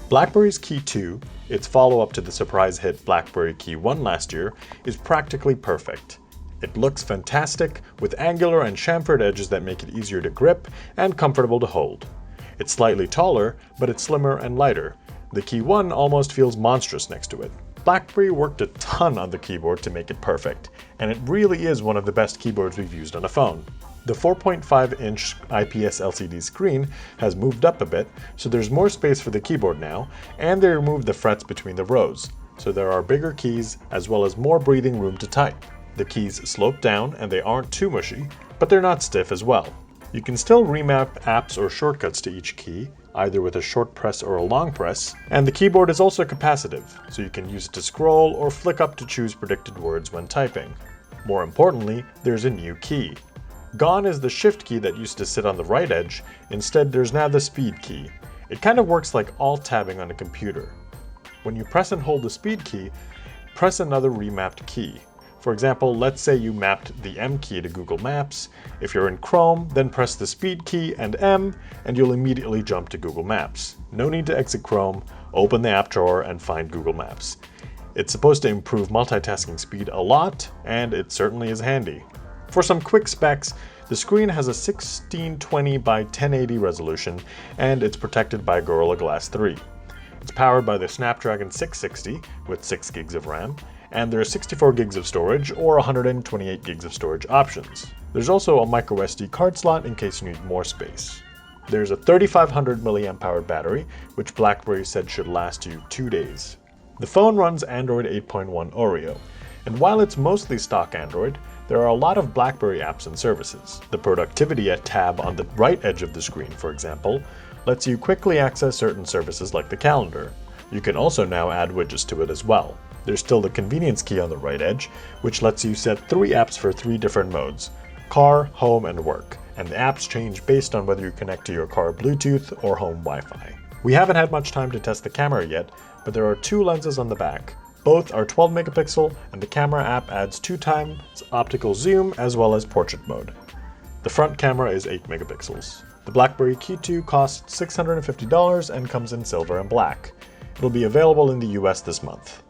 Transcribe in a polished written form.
BlackBerry's Key2, its follow-up to the surprise hit BlackBerry Key1 last year, is practically perfect. It looks fantastic, with angular and chamfered edges that make it easier to grip and comfortable to hold. It's slightly taller, but it's slimmer and lighter. The Key1 almost feels monstrous next to it. BlackBerry worked a ton on the keyboard to make it perfect, and it really is one of the best keyboards we've used on a phone. The 4.5-inch IPS LCD screen has moved up a bit, so there's more space for the keyboard now, and they removed the frets between the rows, so there are bigger keys as well as more breathing room to type. The keys slope down and they aren't too mushy, but they're not stiff as well. You can still remap apps or shortcuts to each key, either with a short press or a long press, and the keyboard is also capacitive, so you can use it to scroll or flick up to choose predicted words when typing. More importantly, there's a new key. Gone is the shift key that used to sit on the right edge. Instead, there's now the speed key. It kind of works like alt-tabbing on a computer. When you press and hold the speed key, press another remapped key. For example, let's say you mapped the M key to Google Maps. If you're in Chrome, then press the speed key and M, and you'll immediately jump to Google Maps. No need to exit Chrome, open the app drawer, and find Google Maps. It's supposed to improve multitasking speed a lot, and it certainly is handy. For some quick specs, the screen has a 1620 by 1080 resolution, and it's protected by Gorilla Glass 3. It's powered by the Snapdragon 660 with 6 gigs of RAM, and there are 64 gigs of storage or 128 gigs of storage options. There's also a microSD card slot in case you need more space. There's a 3500 mAh battery, which BlackBerry said should last you 2 days. The phone runs Android 8.1 Oreo, and while it's mostly stock Android, there are a lot of BlackBerry apps and services. The Productivity tab on the right edge of the screen, for example, lets you quickly access certain services like the calendar. You can also now add widgets to it as well. There's still the Convenience key on the right edge, which lets you set 3 apps for 3 different modes: car, home, and work, and the apps change based on whether you connect to your car Bluetooth or home Wi-Fi. We haven't had much time to test the camera yet, but there are 2 lenses on the back. Both are 12 megapixel, and the camera app adds 2 times optical zoom as well as portrait mode. The front camera is 8 megapixels. The BlackBerry Key2 costs $650 and comes in silver and black. It'll be available in the US this month.